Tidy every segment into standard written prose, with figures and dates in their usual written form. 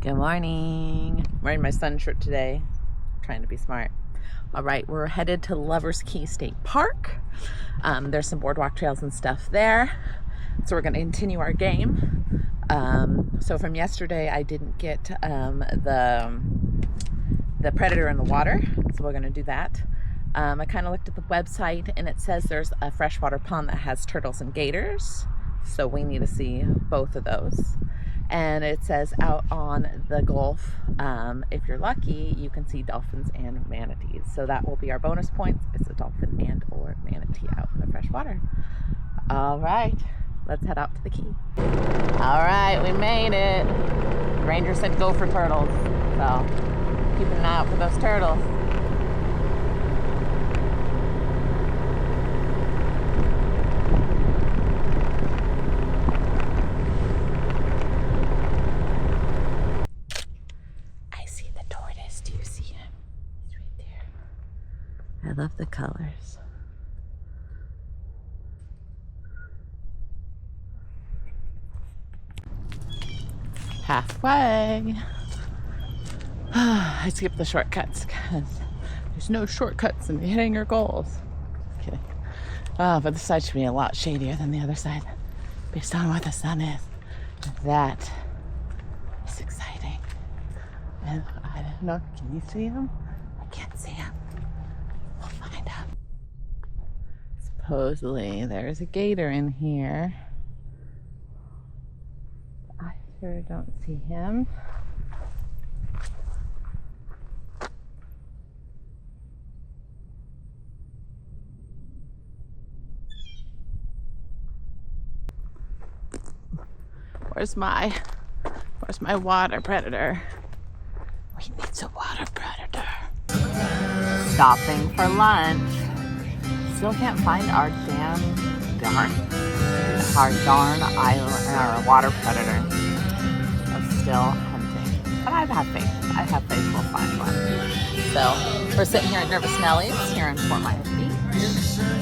Good morning. I'm wearing my sun shirt today, trying to be smart. All right, we're headed to Lover's Key State Park. There's some boardwalk trails and stuff there. So we're gonna continue our game. So from yesterday, I didn't get the predator in the water, so we're gonna do that. I kind of looked at the website and it says there's a freshwater pond that has turtles and gators. So we need to see both of those. And it says out on the Gulf, if you're lucky, you can see dolphins and manatees. So that will be our bonus points. It's a dolphin and or manatee out in the fresh water. All right, let's head out to the key. All right, we made it. The ranger said go for turtles. So keep an eye out for those turtles. I love the colors. Halfway. I skipped the shortcuts because there's no shortcuts in hitting your goals. Just kidding. Oh, but this side should be a lot shadier than the other side based on where the sun is. That is exciting. And I don't know, can you see them? I can't see them. Find out. Supposedly there's a gator in here. I sure don't see him. Where's my water predator? We need a water predator. Stopping for lunch. Still can't find our darn water predator. I'm still hunting, but I have faith. I have faith we'll find one. So we're sitting here at Nervous Nellie's here in Fort Myers Beach. We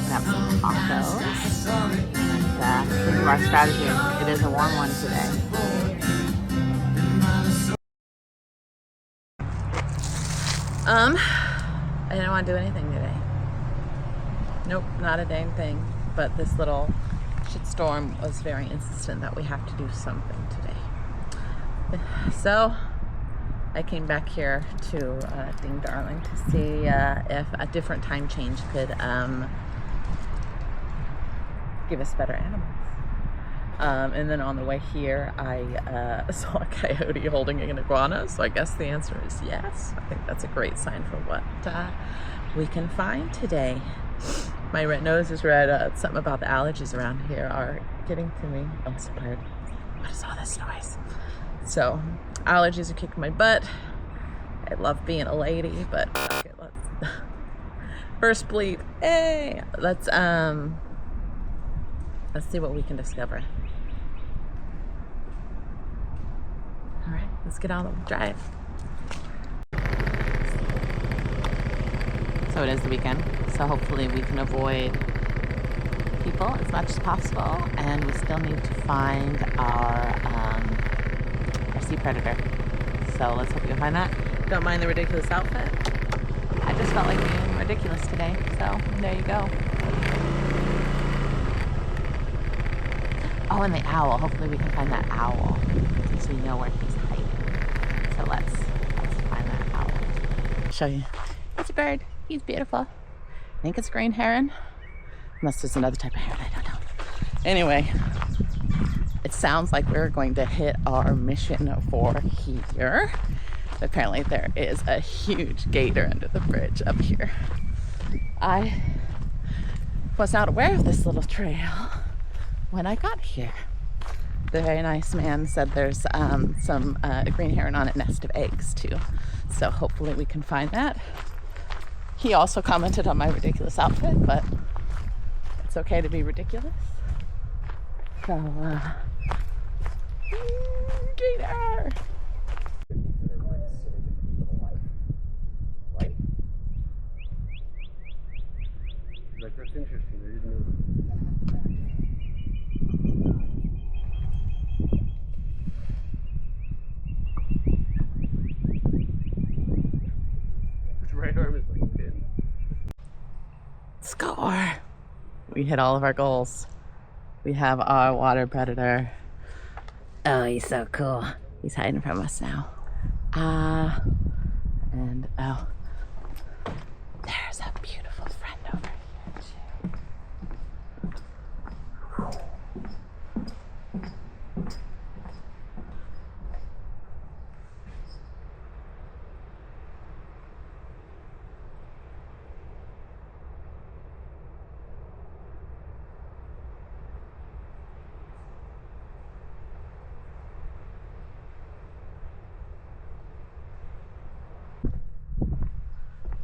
have some tacos. And this is our strategy. It is a warm one today. I didn't want to do anything today. Nope, not a dang thing. But this little shitstorm was very insistent that we have to do something today. So I came back here to Ding Darling to see if a different time change could give us better animals. And then on the way here, I saw a coyote holding an iguana, so I guess the answer is yes. I think that's a great sign for what we can find today. My red nose is red. Something about the allergies around here are getting to me. Oh, I'm so tired. What is all this noise? So, allergies are kicking my butt. I love being a lady, but okay, let's first bleep. Hey, let's see what we can discover. All right, let's get on the drive. So it is the weekend, so hopefully we can avoid people as much as possible, and we still need to find our sea predator. So let's hope we can find that. Don't mind the ridiculous outfit. I just felt like being ridiculous today, so there you go. Oh, and the owl. Hopefully we can find that owl since we know where he's hiding. So let's find that owl. I'll show you. It's a bird. He's beautiful. I think it's green heron. Unless there's another type of heron, I don't know. Anyway, it sounds like we're going to hit our mission for here. Apparently there is a huge gator under the bridge up here. I was not aware of this little trail when I got here. The very nice man said there's some green heron on a nest of eggs too. So hopefully we can find that. He also commented on my ridiculous outfit, but it's okay to be ridiculous. So, gator! Like, that's interesting. I didn't know. Score! We hit all of our goals. We have our water predator. Oh, he's so cool. He's hiding from us now. And oh, there's a beautiful friend over here too.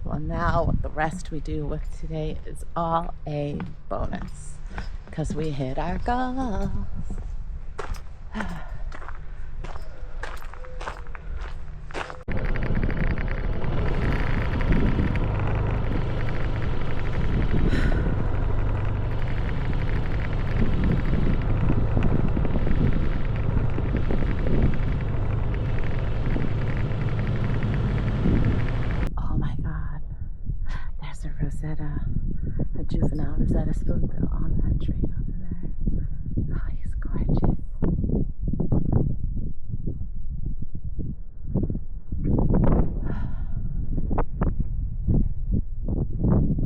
Well, now what the rest we do with today is all a bonus because we hit our goals. A juvenile Rosetta Spoonbill on that tree over there. Oh, he's gorgeous.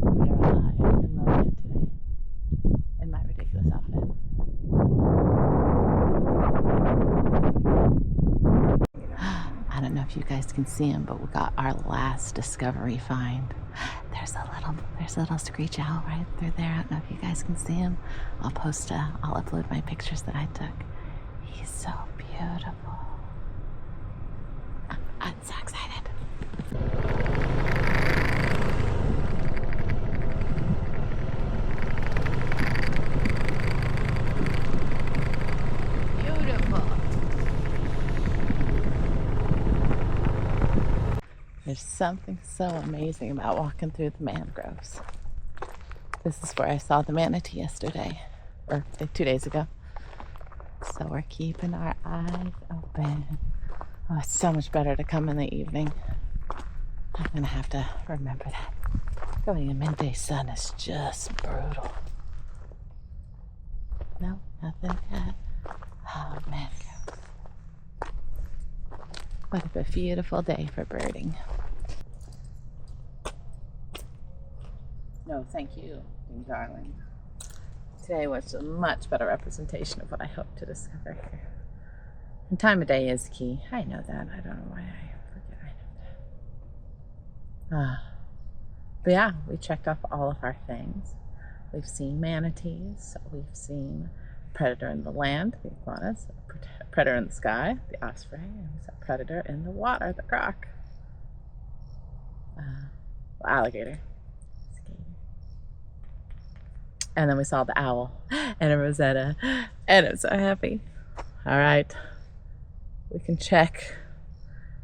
We are alive and loving it today in my ridiculous outfit. I don't know if you guys can see him, but we got our last discovery find. There's a little screech owl right through there. I don't know if you guys can see him. I'll upload my pictures that I took. He's so beautiful. I'm so excited. Beautiful. There's something so amazing about walking through the mangroves. This is where I saw the manatee yesterday, or 2 days ago. So we're keeping our eyes open. Oh, it's so much better to come in the evening. I'm gonna have to remember that. Going in midday sun is just brutal. No, nothing yet. Oh, mangroves. What a beautiful day for birding. No, thank you, darling. Today was a much better representation of what I hope to discover here. And time of day is key. I know that. I don't know why I forget I know that. But yeah, we checked off all of our things. We've seen manatees. We've seen predator in the land, the iguanas, predator in the sky, the osprey, and we saw predator in the water, the croc, alligator. And then we saw the owl and a Rosetta, and I'm so happy. All right, we can check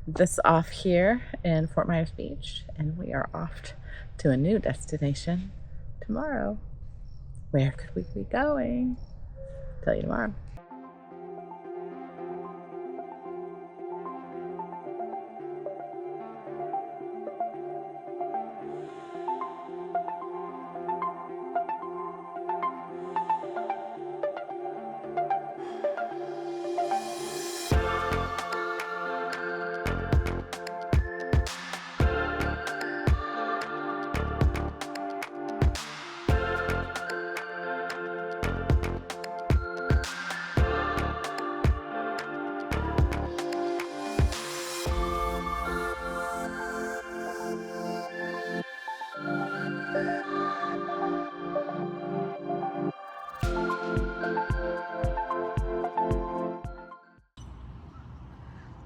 this off here in Fort Myers Beach, and we are off to a new destination tomorrow. Where could we be going? Tell you tomorrow.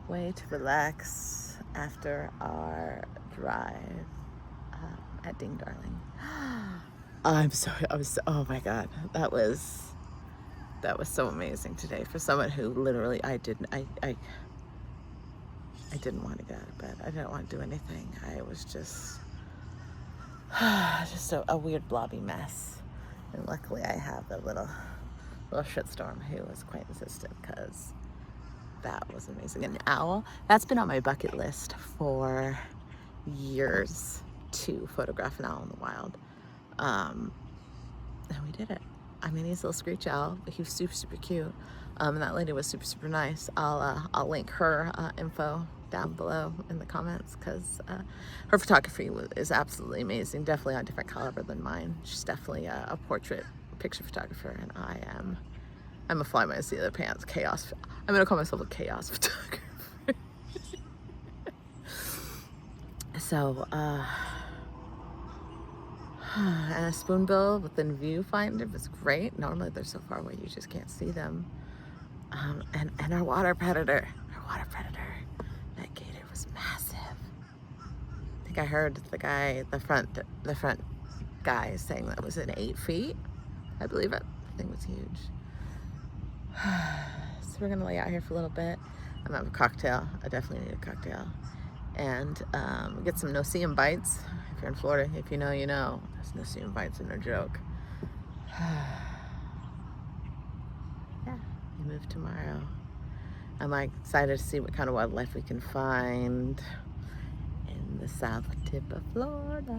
Way to relax after our drive at Ding Darling. Oh my God, that was so amazing today for someone who literally I didn't want to get out of bed. I didn't want to do anything. I was just a weird blobby mess. And luckily I have a little shitstorm who was quite insistent because that was amazing. An owl, that's been on my bucket list for years to photograph an owl in the wild. And we did it. I mean, he's a little screech owl, but he was super, super cute. And that lady was super, super nice. I'll link her info down below in the comments, because her photography is absolutely amazing. Definitely on a different caliber than mine. She's definitely a portrait picture photographer, and I'm a fly by the seat of the pants chaos. I'm gonna call myself a chaos photographer. So, and a spoonbill within viewfinder was great. Normally they're so far away you just can't see them. And our water predator, that gator was massive. I think I heard the front guy saying that was in 8 feet. I believe it. The thing was huge. So we're gonna lay out here for a little bit. I'm gonna have a cocktail. I definitely need a cocktail. And get some no-see-em bites. If you're in Florida, if you know, you know. Those no-see-em bites are no joke. Yeah, we move tomorrow. I'm like excited to see what kind of wildlife we can find in the south tip of Florida.